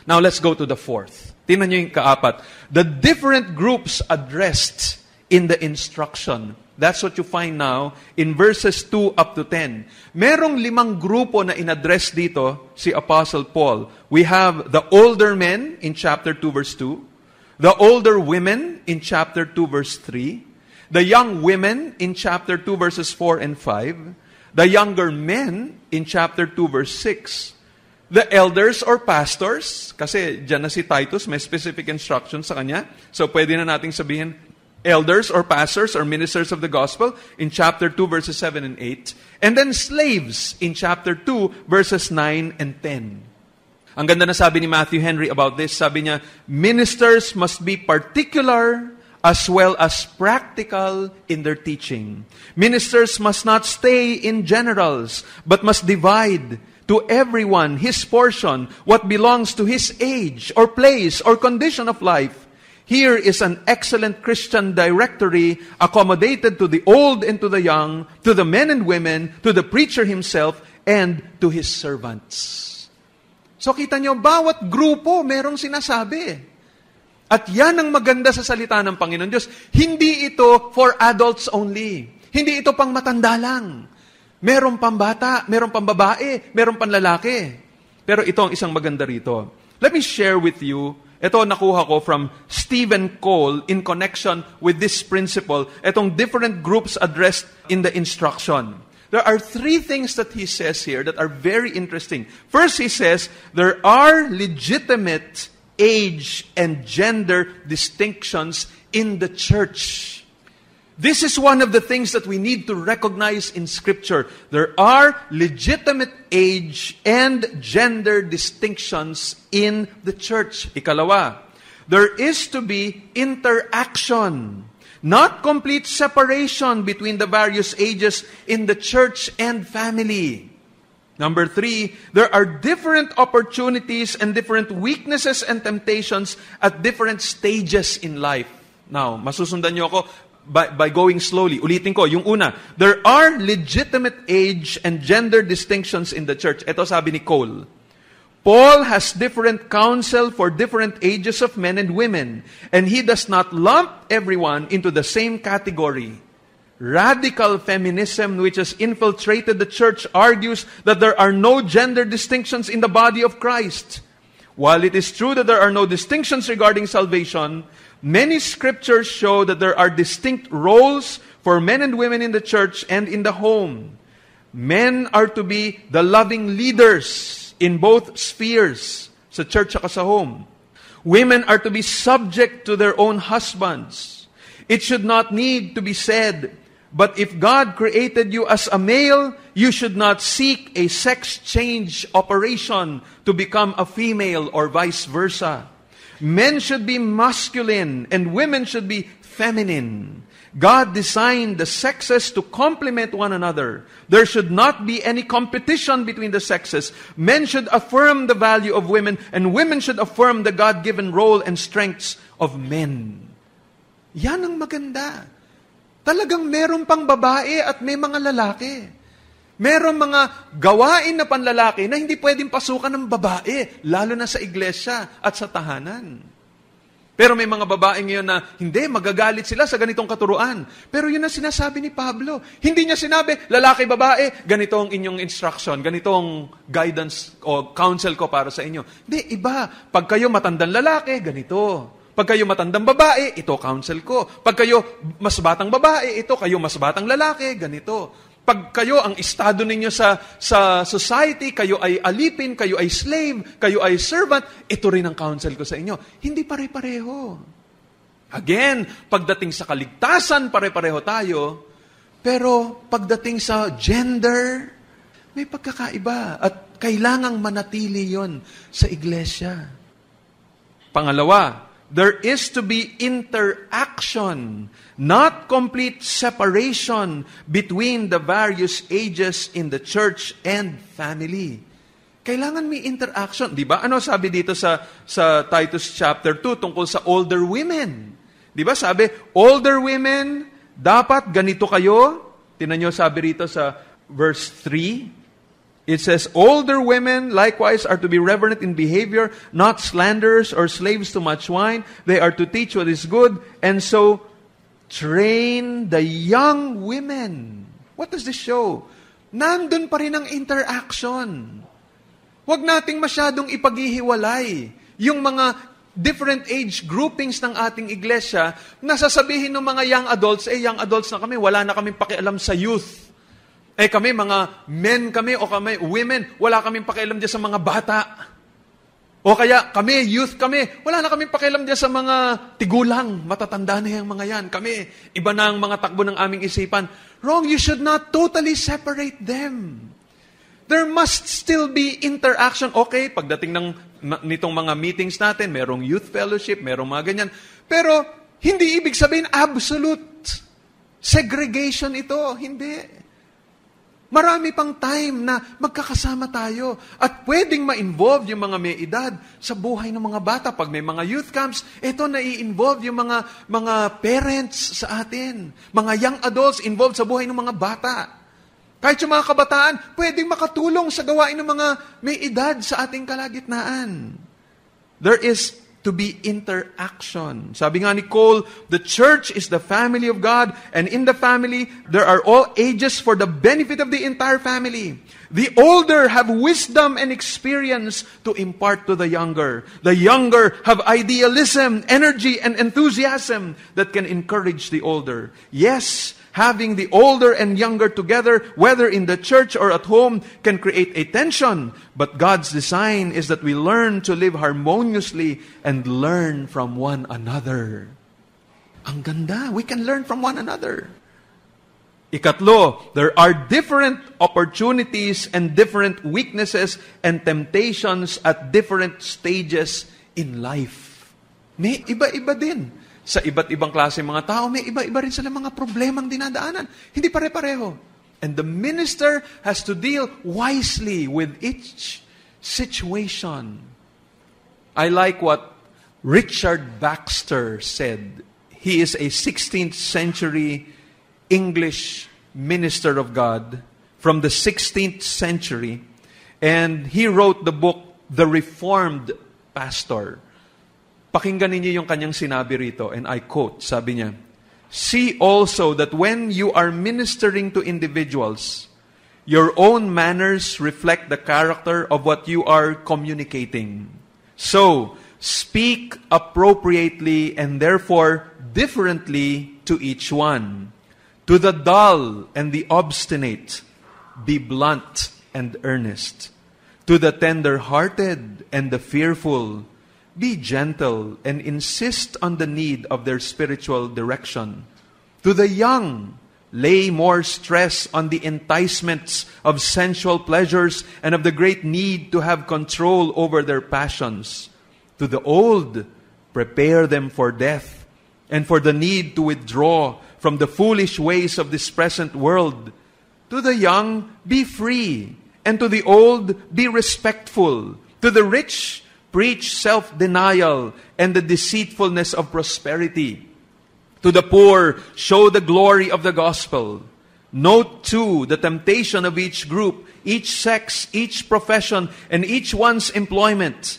Now let's go to the fourth. Tingnan nyo yung kaapat. The different groups addressed in the instruction. That's what you find now in verses 2 up to 10. Merong 5 grupo na inaddress dito si Apostle Paul. We have the older men in chapter 2 verse 2, the older women in chapter 2 verse 3, the young women in chapter 2 verses 4 and 5, the younger men in chapter 2 verse 6, the elders or pastors, kasi dyan na si Titus, may specific instructions sa kanya. So pwede na nating sabihin, elders or pastors or ministers of the gospel in chapter 2 verses 7 and 8. And then slaves in chapter 2 verses 9 and 10. Ang ganda na sabi ni Matthew Henry about this. Sabi niya, ministers must be particular as well as practical in their teaching. Ministers must not stay in generals, but must divide to everyone his portion, what belongs to his age or place or condition of life. Here is an excellent Christian directory accommodated to the old and to the young, to the men and women, to the preacher himself, and to his servants. So kita nyo, bawat grupo merong sinasabi. At yan ang maganda sa salita ng Panginoon Diyos. Hindi ito for adults only. Hindi ito pang matanda lang. Meron pang bata, meron pang babae, meron pang lalaki. Pero ito ang isang maganda rito. Let me share with you, ito nakuha ko from Stephen Cole in connection with this principle, itong different groups addressed in the instruction. There are 3 things that he says here that are very interesting. First, he says, there are legitimate age and gender distinctions in the church. This is one of the things that we need to recognize in Scripture. There are legitimate age and gender distinctions in the church. Ikalawa, there is to be interaction, not complete separation between the various ages in the church and family. Number 3, there are different opportunities and different weaknesses and temptations at different stages in life. Now, masusundan niyo ako by going slowly. Ulitin ko, yung una, there are legitimate age and gender distinctions in the church. Ito sabi ni Cole. Paul has different counsel for different ages of men and women, and he does not lump everyone into the same category. Radical feminism, which has infiltrated the church, argues that there are no gender distinctions in the body of Christ. While it is true that there are no distinctions regarding salvation, many scriptures show that there are distinct roles for men and women in the church and in the home. Men are to be the loving leaders in both spheres, sa church at sa home. Women are to be subject to their own husbands. It should not need to be said, but if God created you as a male, you should not seek a sex change operation to become a female or vice versa. Men should be masculine and women should be feminine. God designed the sexes to complement one another. There should not be any competition between the sexes. Men should affirm the value of women and women should affirm the God-given role and strengths of men. Yan ang maganda. Talagang meron pang babae at may mga lalaki. Meron mga gawain na panlalaki na hindi pwedeng pasukan ng babae, lalo na sa iglesia at sa tahanan. Pero may mga babae ngayon na hindi, magagalit sila sa ganitong katuruan. Pero yun ang sinasabi ni Pablo. Hindi niya sinabi, lalaki, babae, ganito ang inyong instruction, ganito ang guidance o counsel ko para sa inyo. Hindi, iba. Pag kayo matandang lalaki, ganito. Pag kayo matandang babae, ito counsel ko. Pag kayo mas batang babae, ito kayo mas batang lalaki, ganito. Pag kayo ang estado ninyo sa society, kayo ay alipin, kayo ay slave, kayo ay servant, ito rin ang counsel ko sa inyo. Hindi pare-pareho. Again, pagdating sa kaligtasan, pare-pareho tayo. Pero pagdating sa gender, may pagkakaiba. At kailangang manatili yon sa iglesia. Pangalawa, there is to be interaction, not complete separation between the various ages in the church and family. Kailangan may interaction. Di ba? Ano sabi dito sa Titus chapter 2 tungkol sa older women? Di ba? Sabi, older women, dapat ganito kayo. Tingnan nyo sabi rito sa verse 3. It says, older women likewise are to be reverent in behavior, not slanderers or slaves to much wine. They are to teach what is good, and so train the young women. What does this show? Nandun pa rin ang interaction. Huwag nating masyadong ipaghihiwalay yung mga different age groupings ng ating iglesia na sasabihin ng mga young adults, young adults na kami, wala na kaming pakialam sa youth. Kami, mga men kami o kami, women, wala kaming pakialam dyan sa mga bata. O kaya, kami, youth kami, wala na kaming pakialam dyan sa mga tigulang, matatanda na yung mga yan. Kami, iba na ang mga takbo ng aming isipan. Wrong, you should not totally separate them. There must still be interaction. Okay, pagdating nitong mga meetings natin, merong youth fellowship, merong mga ganyan. Pero, hindi ibig sabihin absolute segregation ito. Hindi. Marami pang time na magkakasama tayo at pwedeng ma-involve yung mga may edad sa buhay ng mga bata. Pag may mga youth camps, ito na-i-involve yung mga parents sa atin. Mga young adults involved sa buhay ng mga bata. Kahit yung mga kabataan, pwedeng makatulong sa gawain ng mga may edad sa ating kalagitnaan. There is to be interaction. Sabi nga ni Cole, the church is the family of God, and in the family, there are all ages for the benefit of the entire family. The older have wisdom and experience to impart to the younger. The younger have idealism, energy, and enthusiasm that can encourage the older. Yes, having the older and younger together, whether in the church or at home, can create a tension. But God's design is that we learn to live harmoniously and learn from one another. Ang ganda. We can learn from one another. Ikatlo, there are different opportunities and different weaknesses and temptations at different stages in life. May iba-iba din. Sa iba't ibang klase mga tao, may iba-iba rin sila mga problemang dinadaanan. Hindi pare-pareho. And the minister has to deal wisely with each situation. I like what Richard Baxter said. He is a 16th century English minister of God from the 16th century. And he wrote the book, The Reformed Pastor. Pakinggan ninyo yung kanyang sinabi rito, and I quote, sabi niya, see also that when you are ministering to individuals, your own manners reflect the character of what you are communicating. So, speak appropriately and therefore differently to each one. To the dull and the obstinate, be blunt and earnest. To the tender-hearted and the fearful, be gentle and insist on the need of their spiritual direction. To the young, lay more stress on the enticements of sensual pleasures and of the great need to have control over their passions. To the old, prepare them for death and for the need to withdraw from the foolish ways of this present world. To the young, be free, and to the old, be respectful. To the rich, preach self-denial and the deceitfulness of prosperity. To the poor, show the glory of the gospel. Note too the temptation of each group, each sex, each profession, and each one's employment.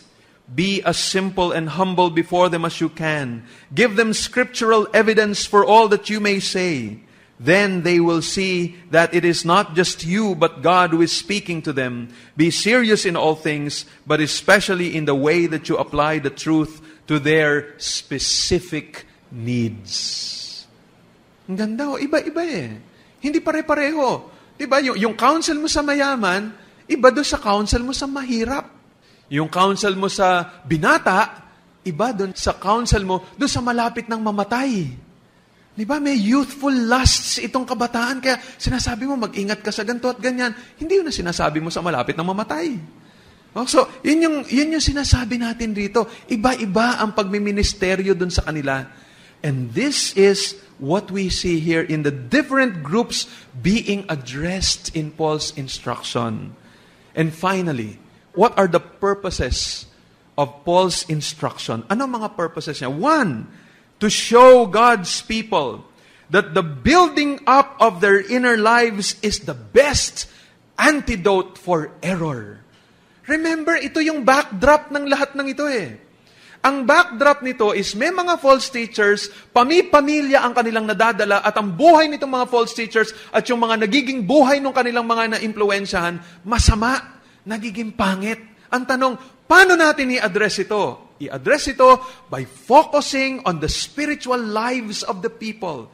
Be as simple and humble before them as you can. Give them scriptural evidence for all that you may say. Then they will see that it is not just you, but God who is speaking to them. Be serious in all things, but especially in the way that you apply the truth to their specific needs. Ang ganda, iba-iba eh. Hindi pare-pareho. Diba? Yung counsel mo sa mayaman, iba doon sa counsel mo sa mahirap. Yung counsel mo sa binata, iba doon sa counsel mo doon sa malapit ng mamatay. Diba, may youthful lusts itong kabataan, kaya sinasabi mo, mag-ingat ka sa ganito at ganyan. Hindi yun na sinasabi mo sa malapit ng mamatay. So, yun yung sinasabi natin dito. Iba-iba ang pagmiministeryo dun sa kanila. And this is what we see here in the different groups being addressed in Paul's instruction. And finally, what are the purposes of Paul's instruction? Ano mga purposes niya? One, to show God's people that the building up of their inner lives is the best antidote for error. Remember, ito yung backdrop ng lahat ng ito Ang backdrop nito is may mga false teachers, pamilya ang kanilang nadadala, at ang buhay nitong mga false teachers at yung mga nagiging buhay ng kanilang mga naimpluwensyahan, masama, nagiging pangit. Ang tanong, paano natin i-address ito? I-address ito by focusing on the spiritual lives of the people,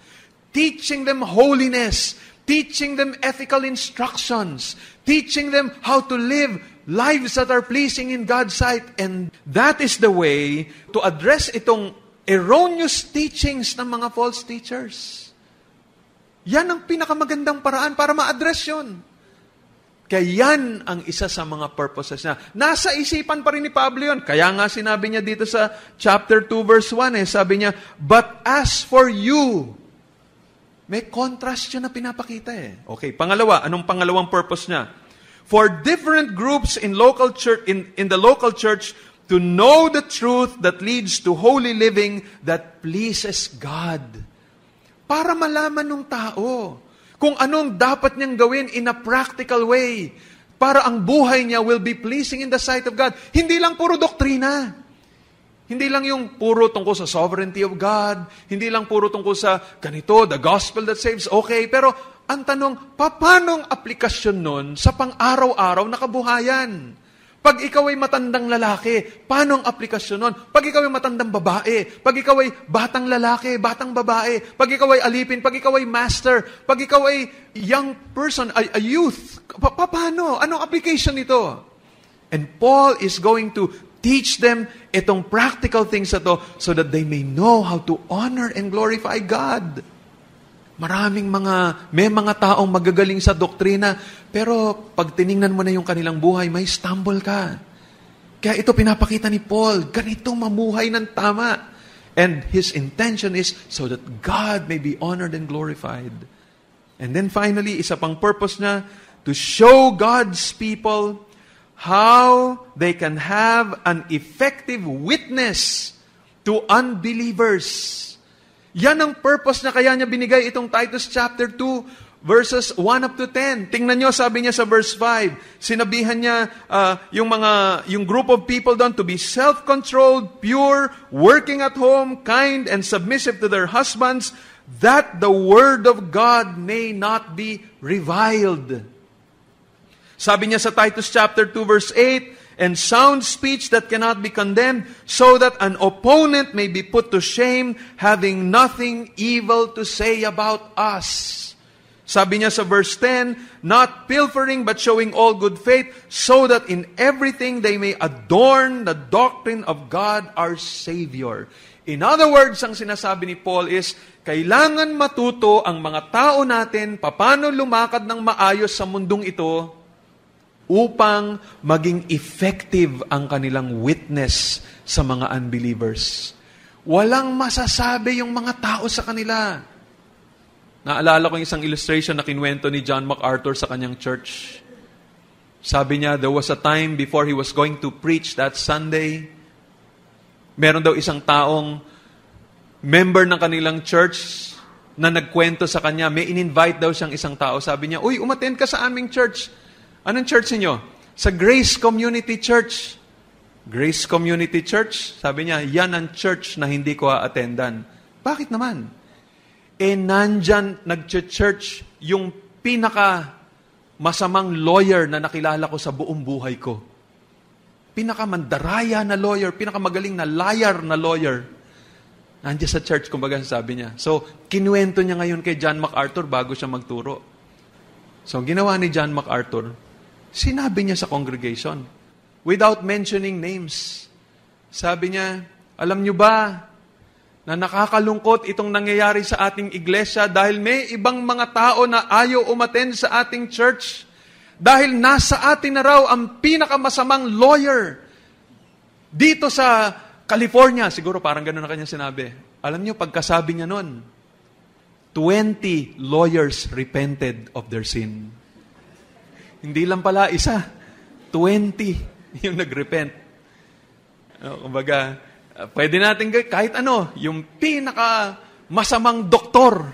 teaching them holiness, teaching them ethical instructions, teaching them how to live lives that are pleasing in God's sight. And that is the way to address itong erroneous teachings ng mga false teachers. Yan ang pinakamagandang paraan para ma-address yun. Kaya yan ang isa sa mga purposes niya. Nasa isipan pa rin ni Pablo yun. Kaya nga sinabi niya dito sa chapter 2 verse 1 sabi niya, but as for you, may contrast yun na pinapakita Okay, pangalawa, anong pangalawang purpose niya? For different groups in local church in the local church to know the truth that leads to holy living that pleases God. Para malaman ng tao kung anong dapat niyang gawin in a practical way para ang buhay niya will be pleasing in the sight of God. Hindi lang puro doktrina. Hindi lang yung puro tungkol sa sovereignty of God. Hindi lang puro tungkol sa ganito, the gospel that saves. Okay, pero ang tanong, paano ang aplikasyon nun sa pang-araw-araw na kabuhayan? Pag ikaw ay matandang lalaki, paano ang aplikasyon nun? Pag ikaw ay matandang babae, pag ikaw ay batang lalaki, batang babae, pag ikaw ay alipin, pag ikaw ay master, pag ikaw ay young person, a youth, paano? Anong application nito? And Paul is going to teach them itong practical things na to so that they may know how to honor and glorify God. May mga taong magagaling sa doktrina, pero pag tiningnan mo na yung kanilang buhay, may stumble ka. Kaya ito pinapakita ni Paul, ganito mamuhay ng tama. And his intention is so that God may be honored and glorified. And then finally, isa pang purpose niya, to show God's people how they can have an effective witness to unbelievers. Yan ang purpose na kaya niya binigay itong Titus chapter 2, verses 1 up to 10. Tingnan niyo, sabi niya sa verse 5, sinabihan niya yung group of people doon to be self-controlled, pure, working at home, kind, and submissive to their husbands, that the word of God may not be reviled. Sabi niya sa Titus chapter 2, verse 8, and sound speech that cannot be condemned, so that an opponent may be put to shame, having nothing evil to say about us. Sabi niya sa verse 10, not pilfering but showing all good faith, so that in everything they may adorn the doctrine of God our Savior. In other words, ang sinasabi ni Paul is, kailangan matuto ang mga tao natin paano lumakad ng maayos sa mundong ito, upang maging effective ang kanilang witness sa mga unbelievers. Walang masasabi yung mga tao sa kanila. Naalala ko yung isang illustration na kinuwento ni John MacArthur sa kanyang church. Sabi niya, there was a time before he was going to preach that Sunday, meron daw isang taong member ng kanilang church na nagkwento sa kanya. May in-invite daw siyang isang tao. Sabi niya, uy, umattend ka sa aming church. Anong church niyo? Sa Grace Community Church. Grace Community Church? Sabi niya, yan ang church na hindi ko a-attendan. Bakit naman? Nandyan nag-church yung pinaka masamang lawyer na nakilala ko sa buong buhay ko. Pinaka-mandaraya na lawyer, pinaka-magaling na liar na lawyer. Nandiyan sa church, kumbaga sabi niya. So, kinuwento niya ngayon kay John MacArthur bago siya magturo. So, ginawa ni John MacArthur, sinabi niya sa congregation, without mentioning names. Sabi niya, alam niyo ba na nakakalungkot itong nangyayari sa ating iglesia dahil may ibang mga tao na ayaw umattend sa ating church dahil nasa atin na raw ang pinakamasamang lawyer dito sa California. Siguro parang gano'n na kanya sinabi. Alam niyo, pagkasabi niya nun, 20 lawyers repented of their sin. Hindi lang pala isa, 20 yung nagrepent. Kumbaga, pwede natin kahit ano, yung pinaka masamang doktor,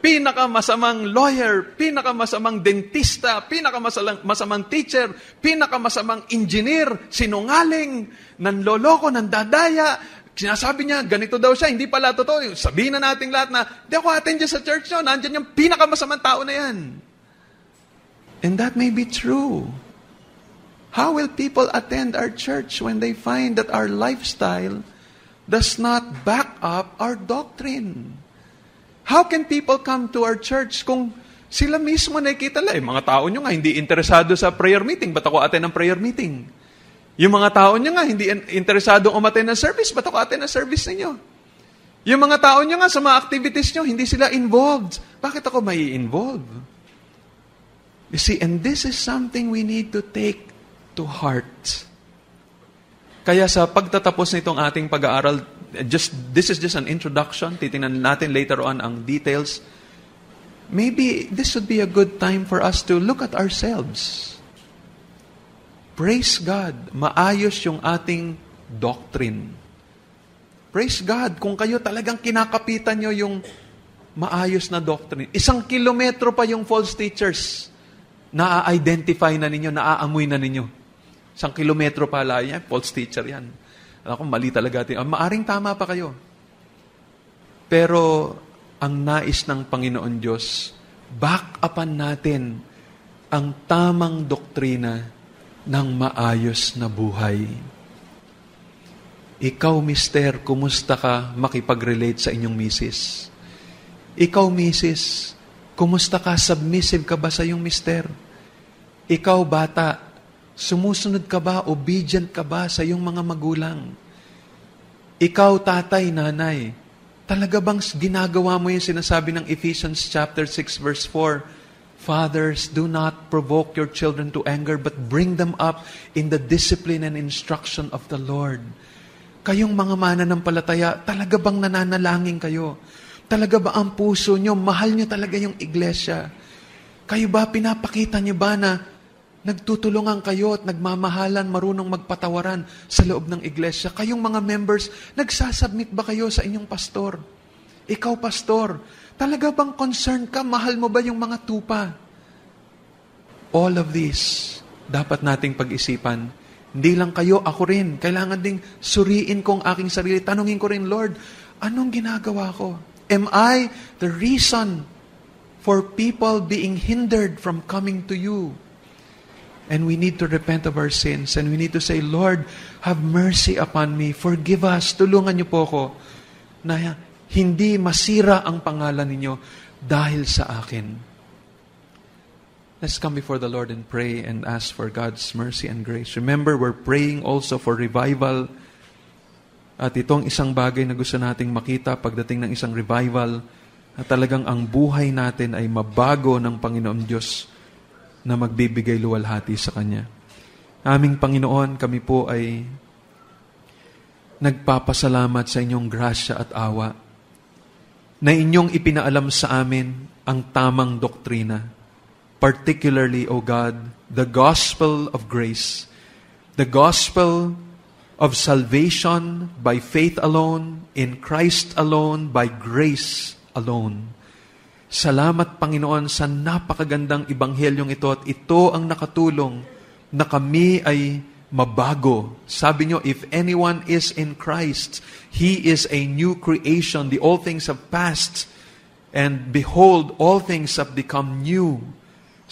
pinakamasamang lawyer, pinakamasamang dentista, pinakamasamang teacher, pinakamasamang engineer, sinungaling, nanloloko, nandadaya. Sinasabi niya, ganito daw siya, hindi pala totoo. Sabihin na natin lahat na, di ako attend dyan sa church nyo, nandyan yung pinakamasamang tao na yan. And that may be true. How will people attend our church when they find that our lifestyle does not back up our doctrine? How can people come to our church kung sila mismo nakikita lang, mga tao nyo nga hindi interesado sa prayer meeting, ba't ako attend ng prayer meeting? Yung mga tao nyo nga hindi interesado umattend ng service, ba't ako attend ng service ninyo? Yung mga tao nyo nga sa mga activities nyo, hindi sila involved. Bakit ako may involve? You see, and this is something we need to take to heart. Kaya sa pagtatapos nitong ating pag-aaral, this is just an introduction. Titingnan natin later on ang details. Maybe this would be a good time for us to look at ourselves. Praise God, maayos yung ating doctrine. Praise God, kung kayo talagang kinakapitan nyo yung maayos na doctrine. 1 kilometro pa yung false teachers. Na-identify na ninyo, naaamoy na ninyo. 1 kilometro pa lang yan, false teacher yan. Ako, mali talaga. Maaring tama pa kayo. Pero, ang nais ng Panginoon Diyos, back upan natin ang tamang doktrina ng maayos na buhay. Ikaw, mister, kumusta ka makipag-relate sa inyong misis? Ikaw, misis, kumusta ka? Submissive ka ba sa iyong mister? Ikaw, bata, sumusunod ka ba? Obedient ka ba sa iyong mga magulang? Ikaw, tatay, nanay, talaga bang ginagawa mo yung sinasabi ng Ephesians chapter 6 verse 4? Fathers, do not provoke your children to anger, but bring them up in the discipline and instruction of the Lord. Kayong mga mananampalataya, talaga bang nananalangin kayo? Talaga ba ang puso nyo, mahal nyo talaga yung iglesia? Kayo ba, pinapakita nyo ba na nagtutulungan kayo at nagmamahalan, marunong magpatawaran sa loob ng iglesia? Kayong mga members, nagsasubmit ba kayo sa inyong pastor? Ikaw, pastor, talaga bang concerned ka? Mahal mo ba yung mga tupa? All of this, dapat nating pag-isipan. Hindi lang kayo, ako rin. Kailangan ding suriin ko ang aking sarili. Tanungin ko rin, Lord, anong ginagawa ko? Am I the reason for people being hindered from coming to you? And we need to repent of our sins. And we need to say, Lord, have mercy upon me. Forgive us. Tulungan niyo po ako na hindi masira ang pangalan ninyo dahil sa akin. Let's come before the Lord and pray and ask for God's mercy and grace. Remember, we're praying also for revival. At itong isang bagay na gusto nating makita pagdating ng isang revival, na talagang ang buhay natin ay mabago ng Panginoon Diyos na magbibigay luwalhati sa Kanya. Aming Panginoon, kami po ay nagpapasalamat sa inyong grasya at awa na inyong ipinaalam sa amin ang tamang doktrina. Particularly, O God, the gospel of grace, the gospel of salvation by faith alone, in Christ alone, by grace alone. Salamat, Panginoon, sa napakagandang ibanghelyong ito at ito ang nakatulong na kami ay mabago. Sabi nyo, if anyone is in Christ, he is a new creation. The old things have passed, and behold, all things have become new.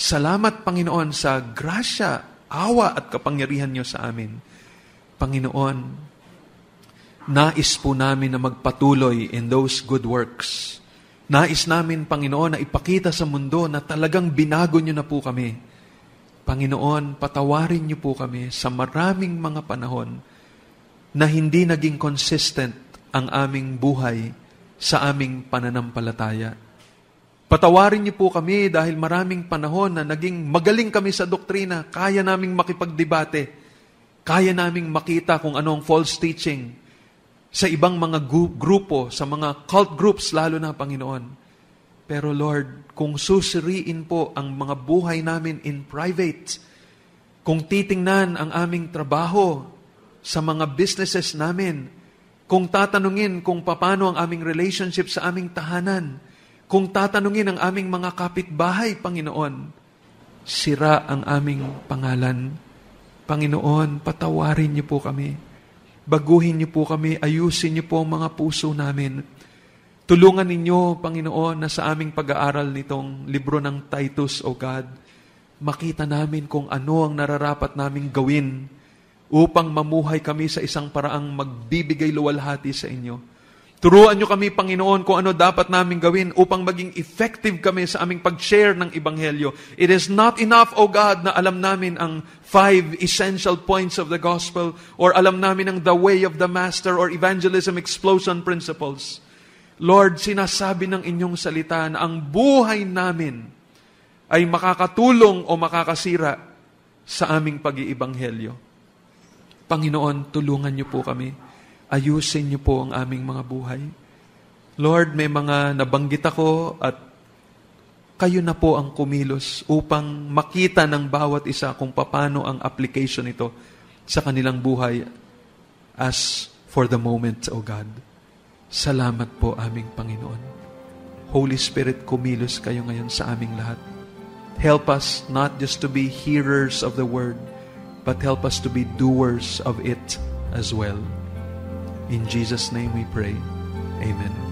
Salamat, Panginoon, sa grasya, awa at kapangyarihan nyo sa amin. Panginoon, nais po namin na magpatuloy in those good works. Nais namin, Panginoon, na ipakita sa mundo na talagang binago nyo na po kami. Panginoon, patawarin niyo po kami sa maraming mga panahon na hindi naging consistent ang aming buhay sa aming pananampalataya. Patawarin niyo po kami dahil maraming panahon na naging magaling kami sa doktrina, kaya naming makipagdebate, kaya naming makita kung anong false teaching sa ibang mga grupo, sa mga cult groups lalo na, Panginoon. Pero Lord, kung susuriin po ang mga buhay namin in private, kung titingnan ang aming trabaho sa mga businesses namin, kung tatanungin kung paano ang aming relationship sa aming tahanan, Kung tatanungin ang aming mga kapitbahay, Panginoon, sira ang aming pangalan. Panginoon, patawarin niyo po kami. Baguhin niyo po kami. Ayusin niyo po ang mga puso namin. Tulungan ninyo, Panginoon, na sa aming pag-aaral nitong libro ng Titus, O God, makita namin kung ano ang nararapat naming gawin upang mamuhay kami sa isang paraang magbibigay luwalhati sa inyo. Turuan niyo kami, Panginoon, kung ano dapat namin gawin upang maging effective kami sa aming pag-share ng Ebanghelyo. It is not enough, O God, na alam namin ang 5 essential points of the gospel or alam namin ang the way of the master or evangelism explosion principles. Lord, sinasabi ng inyong salita na ang buhay namin ay makakatulong o makakasira sa aming pag-iibanghelyo. Panginoon, tulungan niyo po kami. Ayusin niyo po ang aming mga buhay. Lord, may mga nabanggit ako at kayo na po ang kumilos upang makita ng bawat isa kung paano ang application nito sa kanilang buhay as for the moment, O God. Salamat po aming Panginoon. Holy Spirit, kumilos kayo ngayon sa aming lahat. Help us not just to be hearers of the word, but help us to be doers of it as well. In Jesus' name we pray. Amen.